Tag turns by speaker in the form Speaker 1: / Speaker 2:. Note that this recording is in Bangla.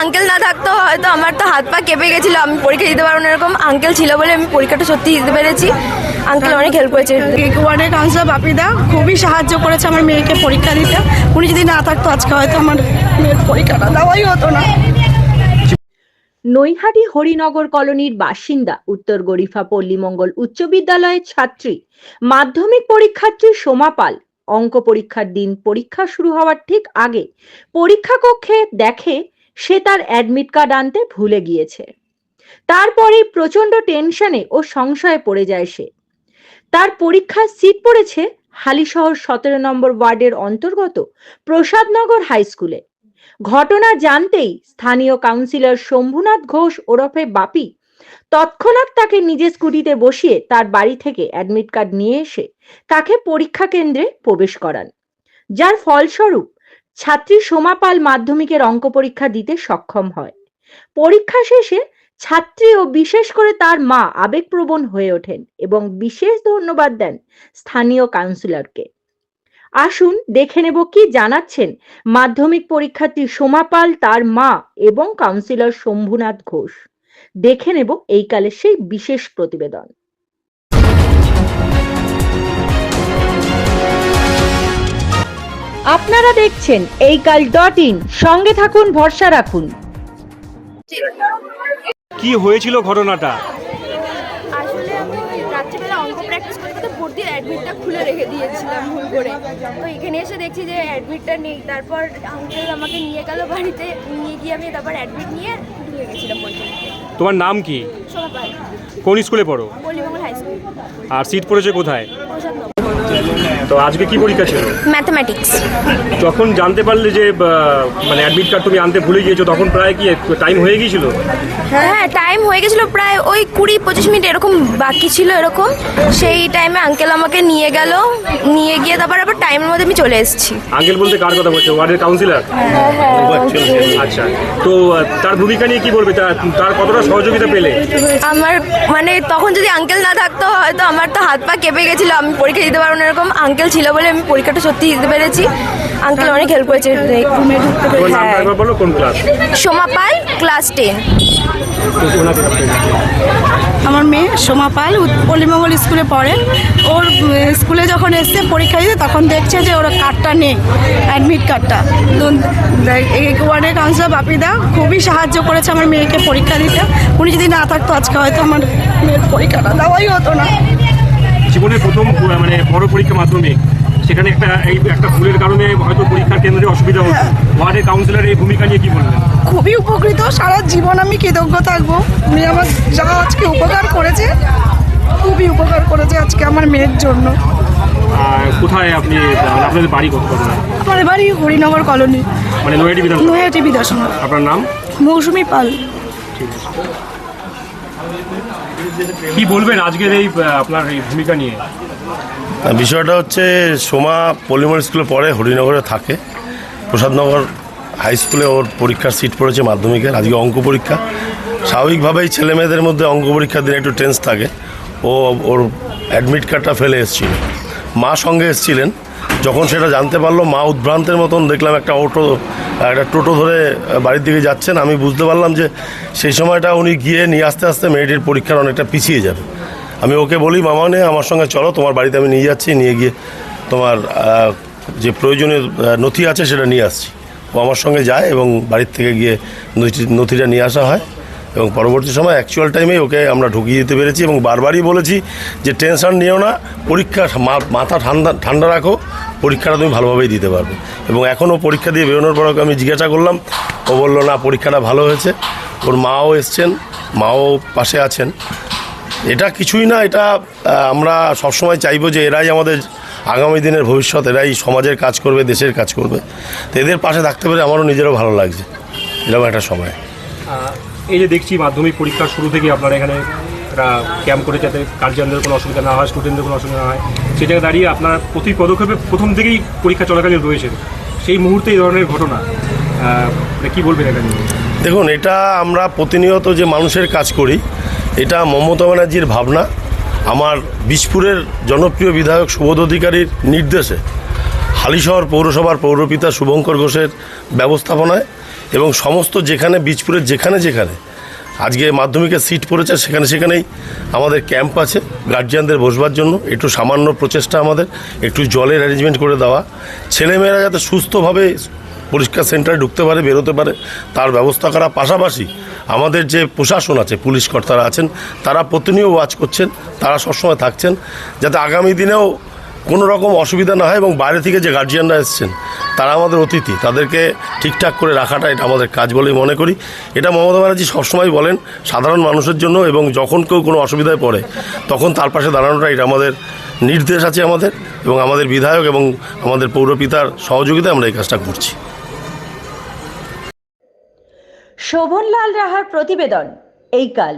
Speaker 1: আঙ্কেল না থাকতো হয়তো আমার তো হাত পা কেঁপে গেছিল, আমি পরীক্ষা দিতে পারবো না। এরকম আঙ্কেল ছিল বলে আমি পরীক্ষাটা সত্যি দিতে পেরেছি। আঙ্কেল অনেক হেল্প করেছে।
Speaker 2: ওয়ার্ডের কাউন্সিলর বাপিদা খুবই সাহায্য করেছে আমার মেয়েকে পরীক্ষা দিতে। উনি যদি না থাকতো আজকে হয়তো আমার মেয়ের পরীক্ষাটা দেওয়াই হতো না।
Speaker 3: নৈহাটি হরিনগর কলোনির বাসিন্দা উত্তর গরিফা পল্লীমঙ্গল উচ্চ বিদ্যালয়ের ছাত্রী মাধ্যমিক পরীক্ষার্থী সোমা পাল অঙ্ক পরীক্ষার দিন পরীক্ষা শুরু হওয়ার ঠিক আগে পরীক্ষা কক্ষে দেখে সে তার অ্যাডমিট কার্ড আনতে ভুলে গিয়েছে। তারপরেই প্রচন্ড টেনশনে ও সংশয়ে পড়ে যায় সে। তার পরীক্ষার সিট পড়েছে হালিশহর 17 নম্বর ওয়ার্ডের অন্তর্গত প্রসাদনগর হাই স্কুলে। ঘটনা জানতেই স্থানীয় কাউন্সিলর শম্ভুনাথ ঘোষ ওরফে বাপি তৎক্ষণাৎ তাকে নিজের স্কুটিতে বসিয়ে তার বাড়ি থেকে অ্যাডমিট কার্ড নিয়ে এসে তাকে পরীক্ষা কেন্দ্রে প্রবেশ করান, যার ফলস্বরূপ ছাত্রী সোমা পাল মাধ্যমিকের অঙ্ক পরীক্ষা দিতে সক্ষম হয়। পরীক্ষা শেষে ছাত্রী ও বিশেষ করে তার মা আবেগপ্রবণ হয়ে ওঠেন এবং বিশেষ ধন্যবাদ দেন স্থানীয় কাউন্সিলরকে। আসুন দেখে নেব কি জানাচ্ছেন মাধ্যমিক পরীক্ষার্থী সোমা পাল, তার মা এবং কাউন্সিলর শম্ভুনাথ ঘোষ। দেখে নেব এই কালের সেই বিশেষ প্রতিবেদন। আপনারা দেখছেন এই কাল.in, সঙ্গে থাকুন, ভরসা রাখুন।
Speaker 4: কি হয়েছিল ঘটনাটা?
Speaker 1: আসলে আমি রাত্রিবেলা অঙ্ক প্র্যাকটিস করতে ভর্তির অ্যাডমিটটা খুলে রেখে দিয়েছিলাম ভুল করে। তো এখানে এসে দেখছি যে অ্যাডমিটটা নেই। তারপর আঙ্কেল আমাকে নিয়ে গেল বাড়িতে, নিয়ে গিয়ে আমি তারপর অ্যাডমিট নিয়ে ঢুকে গেছিলাম পরীক্ষা দিতে।
Speaker 4: তোমার নাম কি?
Speaker 1: সোমা পাল,
Speaker 4: কোন স্কুলে পড়ো?
Speaker 1: Pallimangal high school.
Speaker 4: আর সিট পড়েছে কোথায়?
Speaker 1: প্রসাদনগর।
Speaker 4: তো আজকে কি পরীক্ষা ছিল?
Speaker 1: ম্যাথমেটিক্স।
Speaker 4: যখন জানতে পারলে যে মানে অ্যাডমিট কার্ড তুমি আনতে ভুলে গিয়েছো, তখন প্রায় কি টাইম হয়ে গিয়েছিল?
Speaker 1: হ্যাঁ, টাইম হয়ে গেছিলো, প্রায় ওই 20-25 মিনিট এরকম বাকি ছিল এরকম। সেই টাইমে আঙ্কেল আমাকে নিয়ে গেল, নিয়ে গিয়ে তারপর আবার টাইমের মধ্যে আমি চলে এসেছি।
Speaker 4: আঙ্কেল বলতে কার কথা বলছো? ওয়ার্ডের কাউন্সিলর? আচ্ছা, তো তার ভূমিকা নিয়ে কি বলবে? তার কতটা সহযোগিতা পেলে?
Speaker 1: আমার মানে তখন যদি আঙ্কেল না থাকতো হয়তো আমার তো হাত পা কেঁপে গেছিলো, আমি পরীক্ষা দিতে পারবো না। এরকম আঙ্কেল ছিল বলে আমি পরীক্ষাটা সত্যি দিতে পেরেছি। আঙ্কেল অনেক হেল্প করেছে রুমে ঢুকতে পেরে।
Speaker 4: তোমার নামটা একবার বলো, কোন ক্লাস?
Speaker 1: সোমা পাল, ক্লাস 10।
Speaker 2: আমার মেয়ে সোমা পাল পল্লীমঙ্গল স্কুলে পড়ে। ওর স্কুলে যখন এসছে পরীক্ষা দিতে তখন দেখছে যে ওর কার্ডটা নেই, অ্যাডমিট কার্ডটা। এই ওয়ার্ডের কাউন্সিলর বাপিদা খুবই সাহায্য করেছে আমার মেয়েকে পরীক্ষা দিতে। উনি যদি না থাকতো আজকে হয়তো আমার মেয়ের পরীক্ষাটা দেওয়াই হতো না।
Speaker 4: জীবনের প্রথম মানে বড় পরীক্ষা মাধ্যমিক, সেখানে একটা ভুলের কারণে হয়তো পরীক্ষার কেন্দ্রে অসুবিধা হতো। ওয়ার্ডের কাউন্সিলর এই ভূমিকা নিয়ে কি বলবেন?
Speaker 2: খুবই উপকৃত, সারা জীবন আমি কৃতজ্ঞ থাকবো। উনি আমার যা আজকে উপকার করেছে, খুবই উপকার করেছে আজকে আমার মেয়ের জন্য।
Speaker 4: কোথায় আপনি, আপনাদের বাড়ি কোথায়?
Speaker 2: আমার বাড়ি হরিনগর কলোনি,
Speaker 4: মানে নৈহাটি বিধানসভা।
Speaker 2: নৈহাটি বিধানসভা।
Speaker 4: আপনার নাম?
Speaker 2: মৌসুমী পাল।
Speaker 4: ঠিক আছে। কি বলবেন আজকের এই আপনার এই ভূমিকা নিয়ে?
Speaker 5: বিষয়টা হচ্ছে, সোমা পল্লীমঙ্গল স্কুলে পড়ে, হরিনগরে থাকে। প্রসাদনগর হাই স্কুলে ওর পরীক্ষার সিট পড়েছে মাধ্যমিকের। আজকে অঙ্ক পরীক্ষা। স্বাভাবিকভাবেই ছেলে মেয়েদের মধ্যে অঙ্ক পরীক্ষার দিন একটু টেন্স থাকে। ওর অ্যাডমিট কার্ডটা ফেলে এসেছিল, মা সঙ্গে এসেছিলেন। যখন সেটা জানতে পারলো, মা উদ্ভ্রান্তের মতন, দেখলাম একটা টোটো ধরে বাড়ির দিকে যাচ্ছেন। আমি বুঝতে পারলাম যে সেই সময়টা উনি গিয়ে নিয়ে আসতে আসতে মেয়েটির পরীক্ষার অনেকটা পিছিয়ে যাবে। আমি ওকে বলি, মামা নে আমার সঙ্গে চলো, তোমার বাড়িতে আমি নিয়ে যাচ্ছি, নিয়ে গিয়ে তোমার যে প্রয়োজনীয় নথি আছে সেটা নিয়ে আসছি। ও আমার সঙ্গে যায় এবং বাড়ির থেকে গিয়ে নথিটা নিয়ে আসা হয়। এবং পরবর্তী সময় অ্যাকচুয়াল টাইমে ওকে আমরা ঢুকিয়ে দিতে পেরেছি। এবং বারবারই বলেছি যে টেনশন নিও না, পরীক্ষা মাথা ঠান্ডা রাখো, পরীক্ষাটা তুমি ভালোভাবেই দিতে পারবে। এবং এখনও পরীক্ষা দিয়ে বেরোনোর পর ওকে আমি জিজ্ঞাসা করলাম, ও বললো না, পরীক্ষাটা ভালো হয়েছে। ওর মাও এসছেন, মাও পাশে আছেন। এটা কিছুই না, এটা আমরা সবসময় চাইবো যে এরাই আমাদের আগামী দিনের ভবিষ্যৎ, এরাই সমাজের কাজ করবে, দেশের কাজ করবে। তো এদের পাশে থাকতে পেরে আমারও নিজেরও ভালো লাগছে। এরকম একটা সময়।
Speaker 4: এই যে দেখছি মাধ্যমিক পরীক্ষার শুরু থেকে আপনারা এখানে একটা ক্যাম্প করে, যাতে গার্জিয়ানদের কোনো অসুবিধা না হয়, স্টুডেন্টদের কোনো অসুবিধা না হয়, সেটাকে দাঁড়িয়ে আপনার প্রতি পদক্ষেপে প্রথম থেকেই পরীক্ষা চলাকালীন রয়েছে। সেই মুহূর্তে এই ধরনের ঘটনা, কি বলবেন এটা নিয়ে?
Speaker 5: দেখুন, এটা আমরা প্রতিনিয়ত যে মানুষের কাজ করি, এটা মমতা ব্যানার্জির ভাবনা। আমার বিশপুরের জনপ্রিয় বিধায়ক সুবোধ অধিকারীর নির্দেশে হালিশহর পৌরসভার পৌরপিতা শুভঙ্কর ঘোষের ব্যবস্থাপনায় এবং সমস্ত যেখানে বীজপুরের যেখানে আজকে মাধ্যমিকের সিট পড়েছে সেখানেই আমাদের ক্যাম্প আছে গার্জিয়ানদের বসবার জন্য। একটু সামান্য প্রচেষ্টা আমাদের, একটু জলের অ্যারেঞ্জমেন্ট করে দেওয়া, ছেলেমেয়েরা যাতে সুস্থভাবে পরিষ্কার সেন্টারে ঢুকতে পারে, বেরোতে পারে, তার ব্যবস্থা করা। পাশাপাশি আমাদের যে প্রশাসন আছে, পুলিশ কর্তারা আছেন, তারা প্রতিনিয়ত ওয়াচ করছেন, তারা সবসময় থাকছেন যাতে আগামী দিনেও কোনো রকম অসুবিধা না হয়। এবং বাইরে থেকে যে গার্জিয়ানরা এসছেন তারা আমাদের অতিথি, তাদেরকে ঠিকঠাক করে রাখাটা এটা আমাদের কাজ বলেই মনে করি। এটা মমতা ব্যানার্জি সবসময় বলেন সাধারণ মানুষের জন্য, এবং যখন কেউ কোনো অসুবিধায় পড়ে তখন তার পাশে দাঁড়ানোটা এটা আমাদের নির্দেশ আছে আমাদের, এবং আমাদের বিধায়ক এবং আমাদের পৌরপিতার সহযোগিতায় আমরা এই কাজটা করছি।
Speaker 3: শোভনলাল রাহার প্রতিবেদন এই কাল।